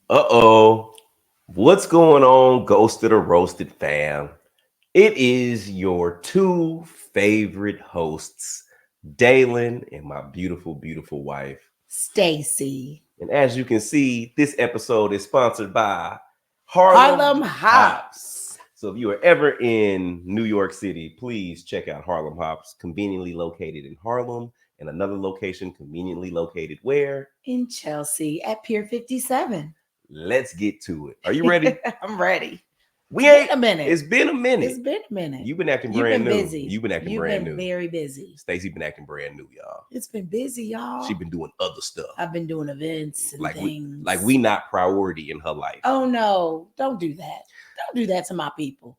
Uh-oh. What's going on, Ghosted or Roasted fam? It is your two favorite hosts, Dalen and my beautiful, beautiful wife, Stacy. and as you can see, this episode is sponsored by Harlem Harlem Hops. Hops. So if you are ever in New York City, please check out Harlem Hops, conveniently located in Harlem, and another location conveniently located where? In Chelsea at Pier 57. Let's get to it. Are you ready? I'm ready. We It's ain't. been a minute. It's been a minute. It's been a minute. You've been acting You've brand been new. busy. You've been acting You've brand been new. very busy. Stacy been acting brand new, y'all. It's been busy, y'all. She been doing other stuff. I've been doing events and things. We not priority in her life. Oh no, don't do that. Don't do that to my people.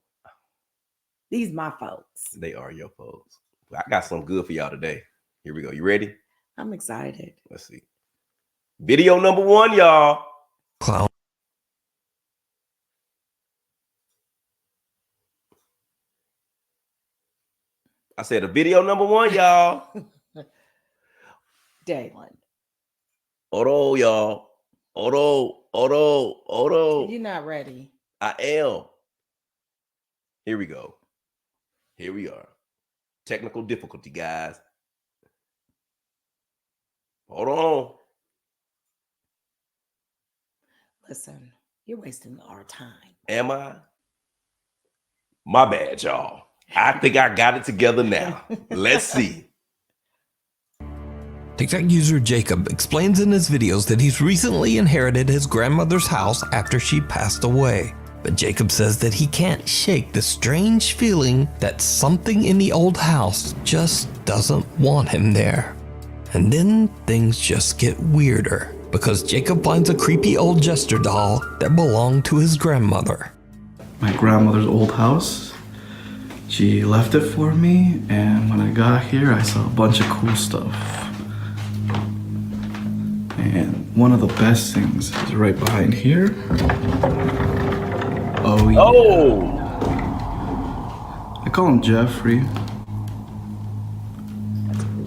These my folks. They are your folks. I got something good for y'all today. Here we go. You ready? I'm excited. Let's see. Video number 1, y'all. Clown. I said a video number 1, y'all. Dalen. Oro, y'all. Oro. You're not ready. I am. Here we go. Here we are. Technical difficulty, guys. Hold on. Listen, you're wasting our time. Am I? My bad, y'all. I think I got it together now. Let's see. TikTok user Jacob explains in his videos that he's recently inherited his grandmother's house after she passed away. But Jacob says that he can't shake the strange feeling that something in the old house just doesn't want him there. And then things just get weirder because Jacob finds a creepy old jester doll that belonged to his grandmother. My grandmother's old house. She left it for me, and when I got here, I saw a bunch of cool stuff. And one of the best things is right behind here. Oh, yeah. Oh! I call him Jeffrey.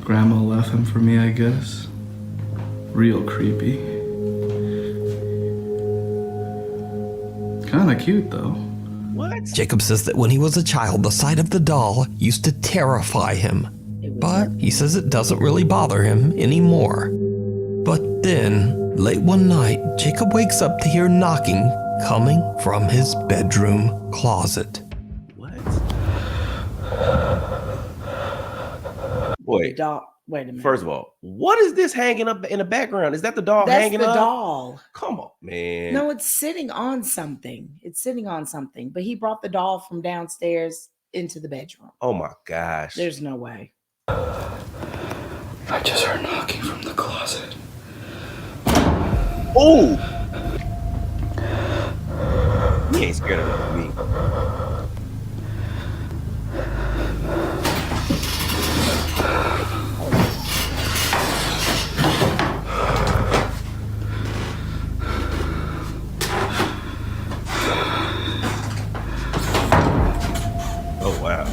Grandma left him for me, I guess. Real creepy. Kinda cute, though. What? Jacob says that when he was a child, the sight of the doll used to terrify him. But he says it doesn't really bother him anymore. But then, late one night, Jacob wakes up to hear knocking coming from his bedroom closet. What? Wait. Wait a minute. First of all, what is this hanging up in the background? Is that the doll That's hanging the up? doll. Come on, man. No, it's sitting on something. But he brought the doll from downstairs into the bedroom. Oh my gosh. There's no way. I just heard knocking from the closet. Oh! He ain't scared enough of me. Oh, wow.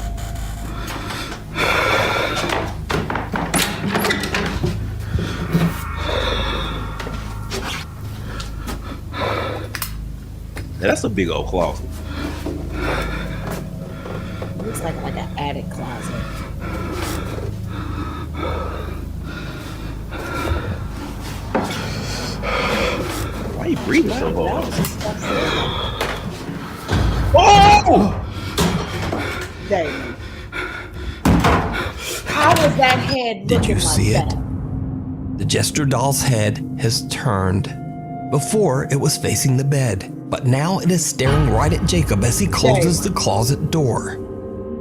That's a big old closet. Looks like an attic closet. Why are you breathing so hard? Oh! Damn. How was that head Did you looking see like it? that? The jester doll's head has turned. Before, it was facing the bed, but now it is staring right at Jacob as he closes the closet door,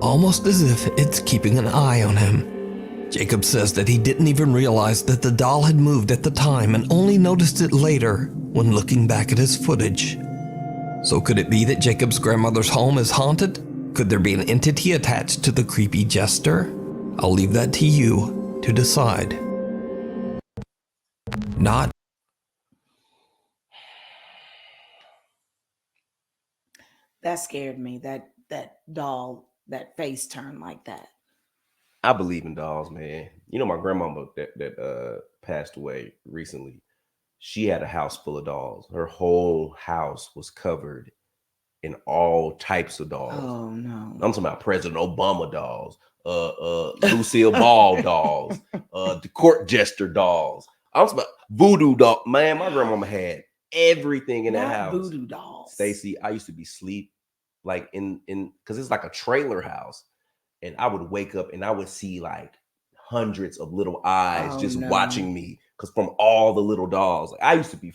almost as if it's keeping an eye on him. Jacob says that he didn't even realize that the doll had moved at the time and only noticed it later when looking back at his footage. So could it be that Jacob's grandmother's home is haunted? Could there be an entity attached to the creepy jester? I'll leave that to you to decide. Not. That scared me. That doll, that face turned like that. I believe in dolls, man. You know, my grandmama that passed away recently. She had a house full of dolls. Her whole house was covered in all types of dolls. Oh no. I'm talking about President Obama dolls, Lucille Ball dolls, the court jester dolls. I'm talking about voodoo doll. Man, my grandmama had everything in that Not house. voodoo dolls. Stacy, I used to be asleep like in because it's like a trailer house, and I would wake up and I would see like hundreds of little eyes just watching me because from all the little dolls. Like I used to be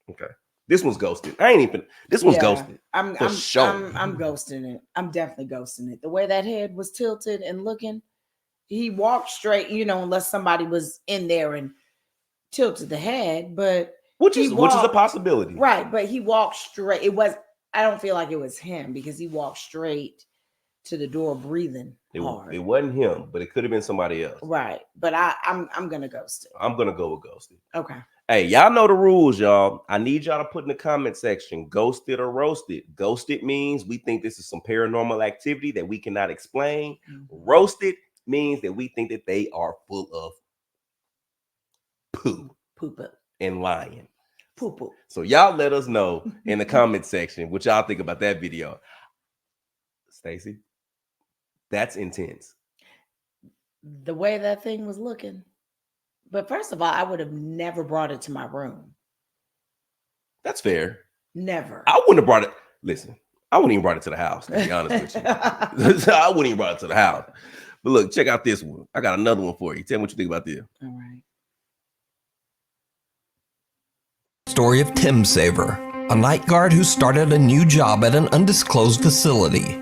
okay. This one's ghosted. I ain't even. This one's ghosted. I'm ghosting it. I'm definitely ghosting it. The way that head was tilted and looking, he walked straight. You know, unless somebody was in there and tilted the head, but which is a possibility, right? But he walked straight. It was. I don't feel like it was him because he walked straight to the door, breathing hard. It wasn't him, but it could have been somebody else, right? But I'm gonna ghost it. I'm gonna go with ghosted. Okay. Hey, y'all know the rules, y'all. I need y'all to put in the comment section, ghosted or roasted. Ghosted means we think this is some paranormal activity that we cannot explain. Mm-hmm. Roasted means that we think that they are full of poo and lying. Poo. So y'all let us know in the comment section what y'all think about that video. Stacy, that's intense. The way that thing was looking. But first of all, I would have never brought it to my room. That's fair. Never. I wouldn't have brought it. Listen, I wouldn't even brought it to the house, to be honest with you. I wouldn't even brought it to the house. But look, check out this one. I got another one for you. Tell me what you think about this. All right. Story of Tim Saver, a night guard who started a new job at an undisclosed facility.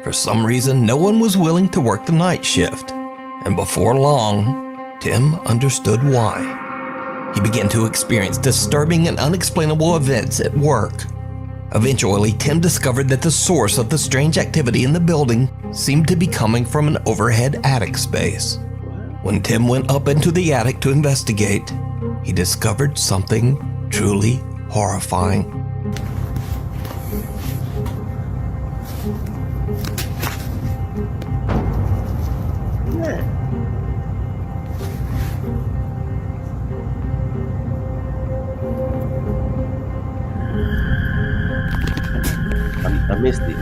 For some reason, no one was willing to work the night shift. And before long, Tim understood why. He began to experience disturbing and unexplainable events at work. Eventually, Tim discovered that the source of the strange activity in the building seemed to be coming from an overhead attic space. When Tim went up into the attic to investigate, he discovered something truly horrifying. I missed it.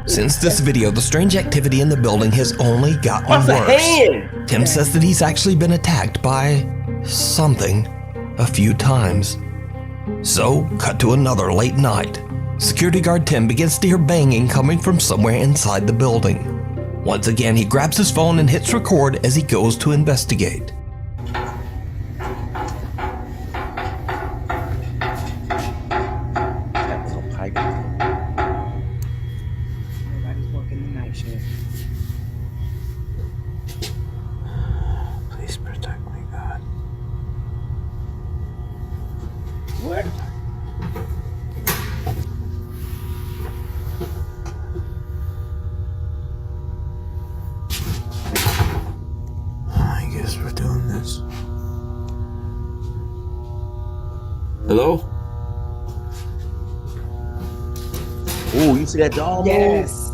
Since this video, the strange activity in the building has only gotten worse. Tim says that he's actually been attacked by something a few times. So, cut to another late night. Security guard Tim begins to hear banging coming from somewhere inside the building. Once again, he grabs his phone and hits record as he goes to investigate. Everybody's working the night shift. Please protect me, God. What? I guess we're doing this. Hello? Oh, you see that doll? Yes.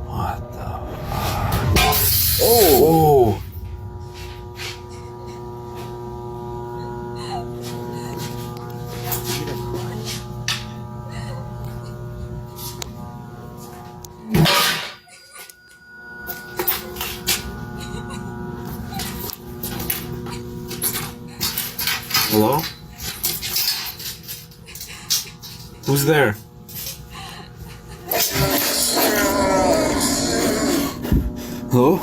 What the fuck? Oh! Hello? Who's there? Hello?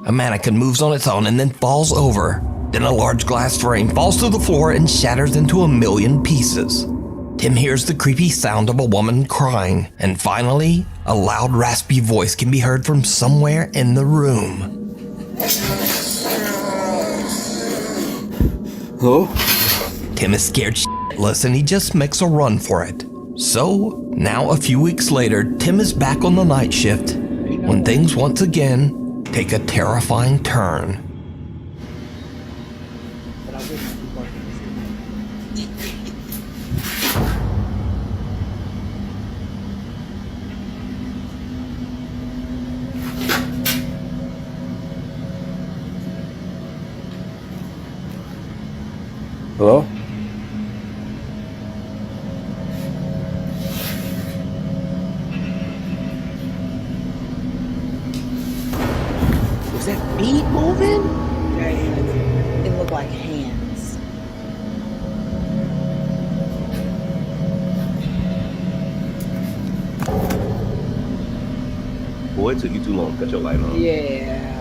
A mannequin moves on its own and then falls over. Then a large glass frame falls to the floor and shatters into a million pieces. Tim hears the creepy sound of a woman crying, and finally, a loud raspy voice can be heard from somewhere in the room. Hello? Tim is scared shitless and he just makes a run for it. So, now a few weeks later, Tim is back on the night shift when things once again take a terrifying turn. But I wouldn't be working this evening. Hello? Was that feet moving? It looked like hands. Boy, it took you too long to cut your light on. Yeah.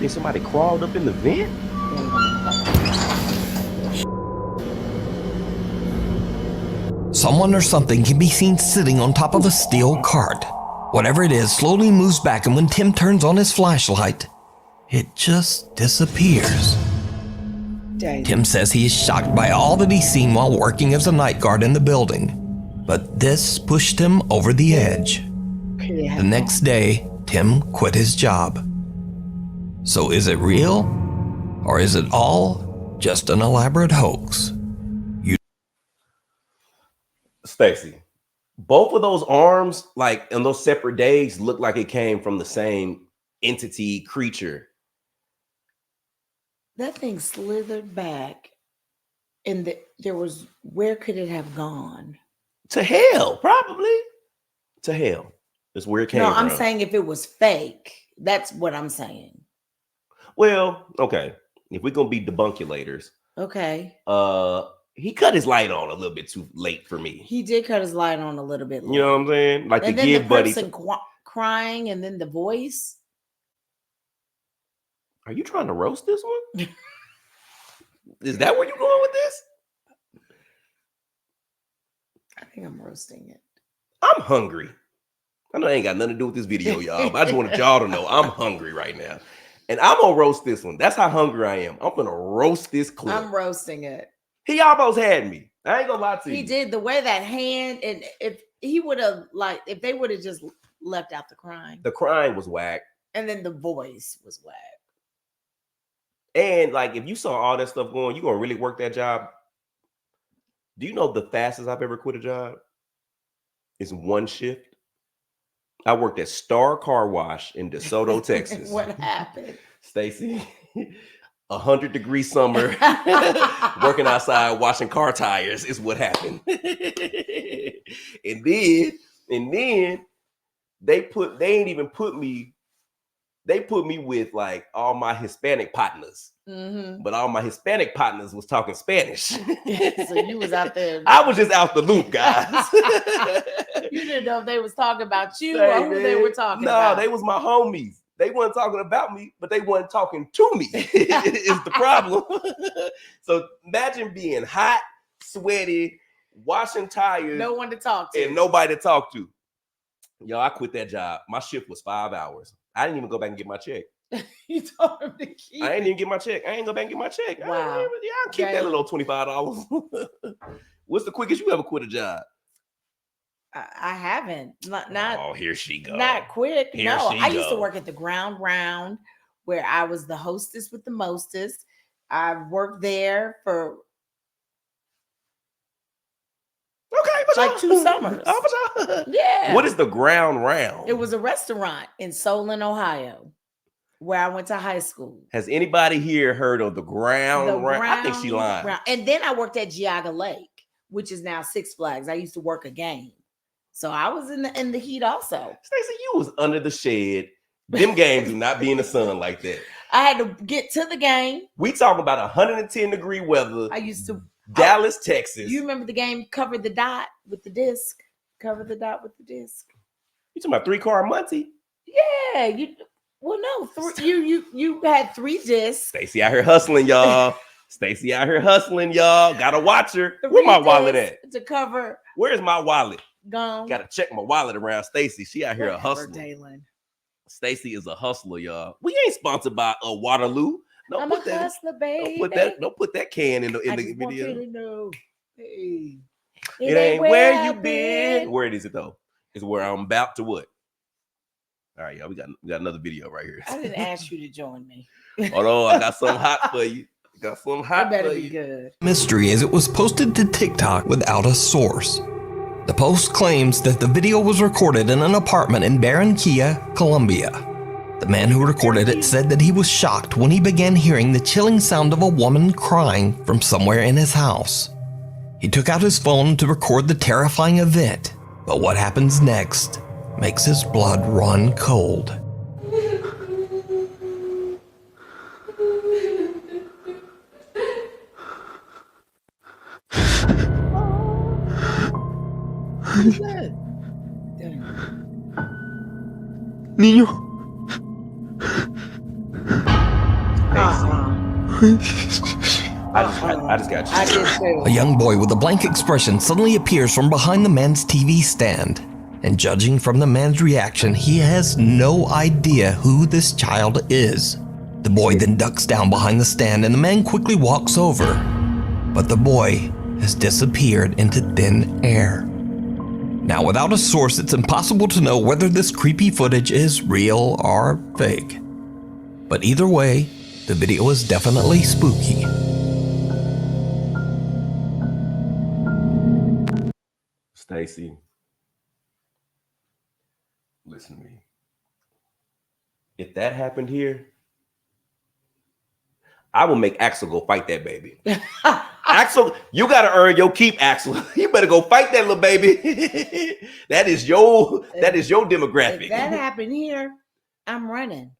Think somebody crawled up in the vent? Someone or something can be seen sitting on top of a steel cart. Whatever it is slowly moves back, and when Tim turns on his flashlight, it just disappears. Dang. Tim says he is shocked by all that he's seen while working as a night guard in the building, but this pushed him over the edge. The next day, Tim quit his job. So is it real, or is it all just an elaborate hoax? Stacy, both of those arms, like in those separate days, look like it came from the same entity creature. That thing slithered back, and there was, where could it have gone? To hell, probably. To hell. That's where it came No, from. I'm saying if it was fake, that's what I'm saying. Well, okay. If we're gonna be debunkulators, Okay. he cut his light on a little bit too late for me. He did cut his light on a little bit late. You know what I'm saying? Like and to then give the Buddy. person crying, and then the voice. Are you trying to roast this one? Is that where you're going with this? I think I'm roasting it. I'm hungry. I know it ain't got nothing to do with this video, y'all, but I just wanted y'all to know I'm hungry right now. And I'm gonna roast this one. That's how hungry I am. I'm gonna roast this clip. I'm roasting it. He almost had me. I ain't gonna lie to you. He did. The way that hand, and if he would have, like, if they would have just left out the crying. The crying was whack. And then the voice was whack. And like, if you saw all that stuff going, you gonna really work that job? Do you know the fastest I've ever quit a job is one shift? I worked at Star Car Wash in DeSoto, Texas. What happened? Stacy, 100-degree summer, working outside, washing car tires is what happened. and then they put me with like all my Hispanic partners. Mm-hmm. But all my Hispanic partners was talking Spanish. So you was out there. I was just out the loop, guys. You didn't know if they was talking about you or who they were talking about. No, they was my homies. They weren't talking about me, but they weren't talking to me. Is the problem. So imagine being hot, sweaty, washing tires. No one to talk to. And nobody to talk to. Yo, I quit that job. My shift was 5 hours. I didn't even go back and get my check. You told him to keep. I ain't even get my check. I ain't go back and get my check. Wow. I'll keep that little $25. What's the quickest you ever quit a job? I haven't. Not. Oh, here she goes. Not quick. Here no, she I used to go. work at the Ground Round, where I was the hostess with the mostest. I worked there for like 2 summers. Yeah. What is the Ground Round? It was a restaurant in Solon, Ohio, where I went to high school. Has anybody here heard of the Ground Round? I think she lying. And then I worked at Geauga Lake, which is now Six Flags. I used to work a game. So I was in the heat also. Stacey, you was under the shed. Them games do not be in the sun like that. I had to get to the game. We talking about 110-degree weather. I used to Dallas, Texas. You remember the game Cover the Dot with the disc? Cover the Dot with the disc. You talking about 3-car Monty? Yeah, you had 3 discs. Stacey out here hustling, y'all. Stacy out here hustling, y'all. Gotta watch her. The Where my wallet retest at? to cover Where's my wallet? gone. Gotta check my wallet around Stacy. She out here a Whatever, hustler. Dalen. Stacy is a hustler, y'all. We ain't sponsored by Waterloo. I'm a hustler, baby. Don't put that can in the I just want video. you to know, hey, It ain't where you been. Where is it though? It's where I'm about to what? All right, y'all. We got another video right here. I didn't ask you to join me. Hold on, I got something hot for you. Got something hot It better for be you. good. Mystery as it was posted to TikTok without a source. The post claims that the video was recorded in an apartment in Barranquilla, Colombia. The man who recorded it said that he was shocked when he began hearing the chilling sound of a woman crying from somewhere in his house. He took out his phone to record the terrifying event, but what happens next makes his blood run cold. Who's that? Dang. Niño. I just got you. I did too. A young boy with a blank expression suddenly appears from behind the man's TV stand. And judging from the man's reaction, he has no idea who this child is. The boy then ducks down behind the stand and the man quickly walks over. But the boy has disappeared into thin air. Now, without a source, it's impossible to know whether this creepy footage is real or fake. But either way, the video is definitely spooky. Stacy, listen to me. If that happened here, I will make Axel go fight that baby. Axel, you gotta earn your keep, Axel. You better go fight that little baby. that is your demographic. If that happened here, I'm running.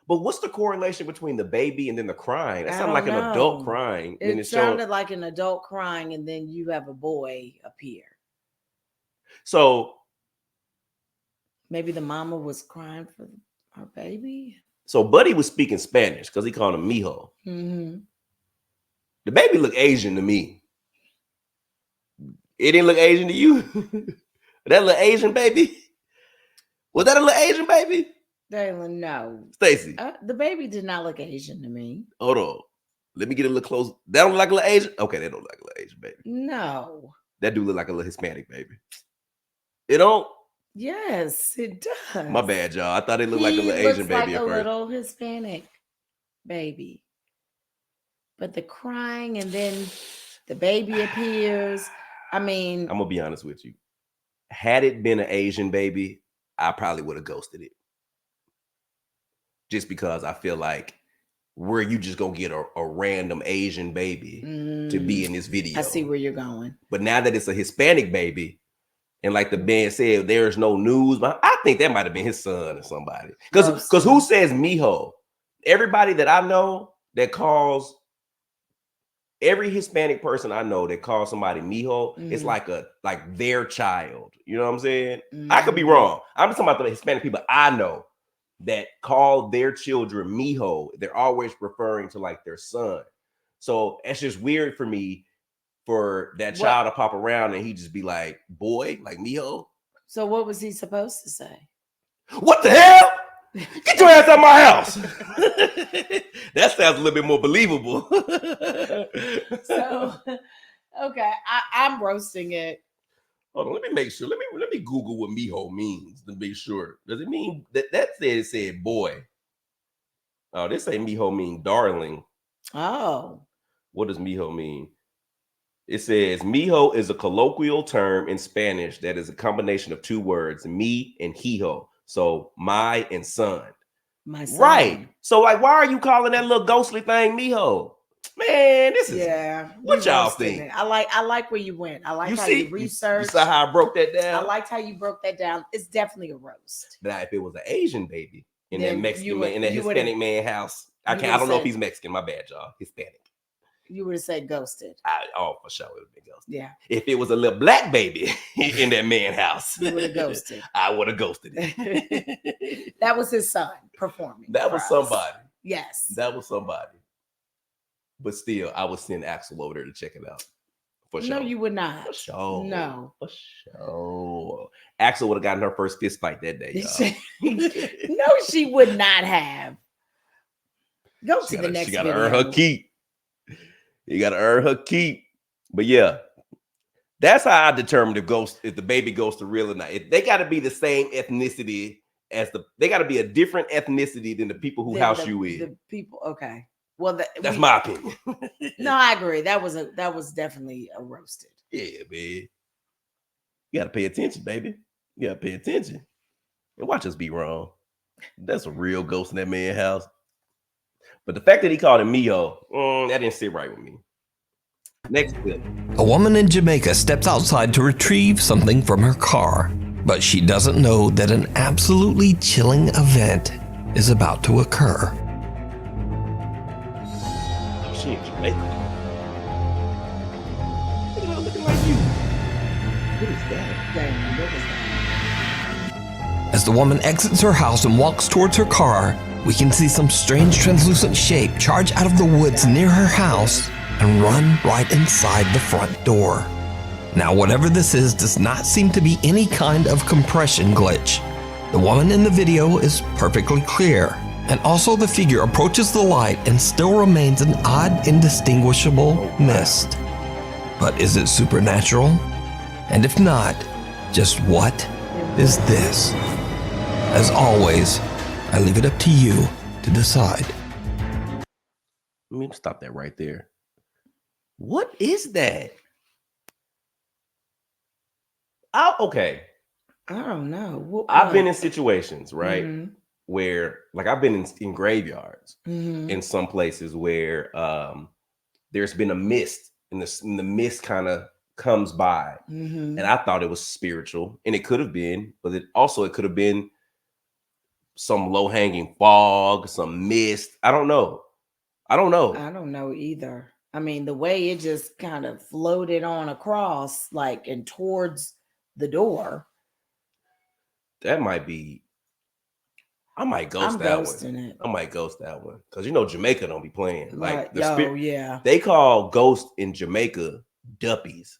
But what's the correlation between the baby and then the crying? That I sounded like don't an adult know. crying. It sounded like an adult crying, and then you have a boy appear. So maybe the mama was crying for her baby. So Buddy was speaking Spanish because he called him mijo. Mm-hmm. The baby looked Asian to me. It didn't look Asian to you? That little Asian baby? Was that a little Asian baby? Dalen, no. Stacy. The baby did not look Asian to me. Hold on. Let me get a little close. That don't look like a little Asian? Okay, that don't look like a little Asian baby. No. That do look like a little Hispanic baby. It don't? Yes, it does. My bad, y'all. I thought it looked like a little Asian baby like at a first. little Hispanic baby. But the crying and then the baby appears. I mean, I'm gonna be honest with you. Had it been an Asian baby, I probably would have ghosted it. Just because I feel like where you just gonna get a random Asian baby to be in this video. I see where you're going. But now that it's a Hispanic baby, and like the man said, there's no news, but I think that might have been his son or somebody. Because who says mijo? Everybody that I know that calls, every Hispanic person I know that calls somebody mijo, it's like their child. You know what I'm saying? I could be wrong. I'm just talking about the Hispanic people I know that call their children mijo. They're always referring to like their son. So it's just weird for me for that child to pop around and he just be like, boy, like mijo. So what was he supposed to say? What the hell? Get your ass out of my house. That sounds a little bit more believable. So, okay, I'm roasting it. Hold on, let me make sure. Let me Google what mijo means to be sure. Does it mean it said boy? Oh, this say mijo mean darling. Oh. What does mijo mean? It says mijo is a colloquial term in Spanish that is a combination of two words, mi and hijo. So my and son. My son. Right. So like, why are you calling that little ghostly thing mijo? Man, this is what y'all think. I like where you went. I like how you researched. You saw how I broke that down? I liked how you broke that down. It's definitely a roast. Now, if it was an Asian baby in Then that Mexican man, in that Hispanic man house, I don't know if he's Mexican. My bad, y'all. Hispanic. You would have said ghosted. For sure, it would have been ghosted. Yeah. If it was a little black baby in that man house, you would have ghosted. I would have ghosted it. That was his son performing. That was somebody. Yes. That was somebody. But still, I would send Axel over there to check it out. For No, sure. you would not. For sure. No. For sure. Axel would have gotten her first fist fight that day, y'all. No, she would not have. Go to the next She got to video. earn her keep. You got to earn her keep. But yeah, that's how I determine if the baby ghost are real or not. They got to be the same ethnicity as they got to be a different ethnicity than the people who house you in. The people, okay. Well, that's my opinion. No, I agree. That was definitely a roasted. Yeah, man. You got to pay attention, baby. You got to pay attention. And watch us be wrong. That's a real ghost in that man's house. But the fact that he called him Miho, that didn't sit right with me. Next clip. A woman in Jamaica steps outside to retrieve something from her car, but she doesn't know that an absolutely chilling event is about to occur. She in Jamaica. Look at her looking like you. What is that? Damn, what was that? As the woman exits her house and walks towards her car, we can see some strange translucent shape charge out of the woods near her house and run right inside the front door. Now, whatever this is does not seem to be any kind of compression glitch. The woman in the video is perfectly clear, and also the figure approaches the light and still remains an odd, indistinguishable mist. But is it supernatural? And if not, just what is this? As always, I leave it up to you to decide. Let me stop that right there. What is that? Okay. I don't know. I've been in situations, right, Mm-hmm. where, like, I've been in graveyards, Mm-hmm. in some places where there's been a mist, and the mist kind of comes by, Mm-hmm. and I thought it was spiritual, and it could have been, but it could have been some low-hanging fog, some mist. I don't know. I don't know either. I mean, the way it just kind of floated on across, like, and towards the door. That might be. I might ghost that one. I might ghost that one because Jamaica don't be playing like yeah. They call ghosts in Jamaica duppies.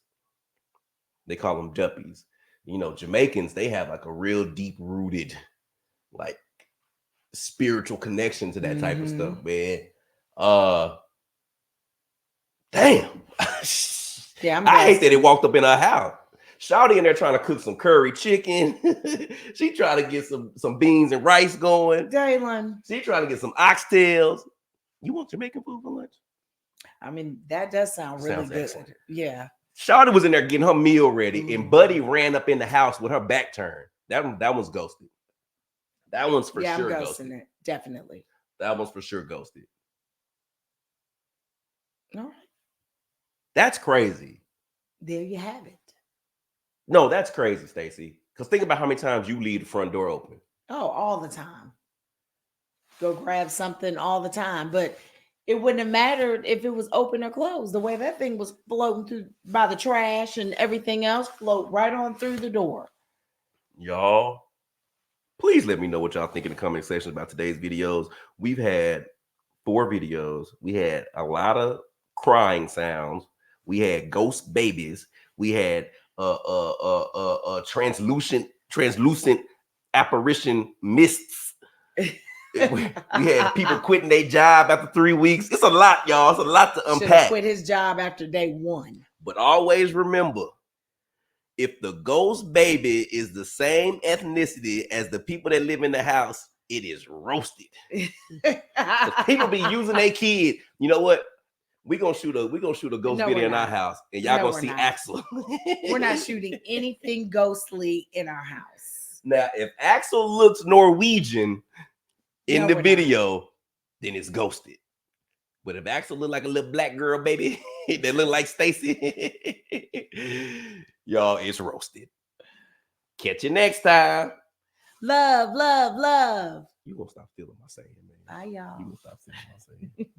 They call them duppies. Jamaicans, they have like a real deep rooted, like, spiritual connection to that type of stuff, man. Damn. Yeah, I hate that it walked up in her house. Shawty in there trying to cook some curry chicken. She trying to get some beans and rice going. Dalen. She trying to get some oxtails. You want Jamaican food for lunch? I mean, that does sound really good. Excellent. Yeah. Shawty was in there getting her meal ready, and Buddy ran up in the house with her back turned. That one's ghosted. That one's for sure I'm ghosting ghosted. it. Definitely. That one's for sure ghosted. All right. That's crazy. There you have it. No, that's crazy, Stacey. Because think about how many times you leave the front door open. Oh, all the time. Go grab something all the time. But it wouldn't have mattered if it was open or closed. The way that thing was floating through by the trash and everything else, float right on through the door. Y'all, please let me know what y'all think in the comment section about today's videos. We've had 4 videos. We had a lot of crying sounds. We had ghost babies. We had translucent apparition mists. We had people quitting their job after 3 weeks. It's a lot, y'all. It's a lot to unpack. Quit his job after day 1. But always remember, if the ghost baby is the same ethnicity as the people that live in the house, it is roasted. People be using their kid. You know what? We're gonna shoot a ghost video in our house, and y'all gonna see Axel. We're not shooting anything ghostly in our house. Now, if Axel looks Norwegian in the video, then it's ghosted. But if Axel look like a little black girl, baby, that look like Stacy, y'all, it's roasted. Catch you next time. Love, love, love. You gonna stop feeling my saying, man. Bye, y'all. You gonna stop feeling my saying.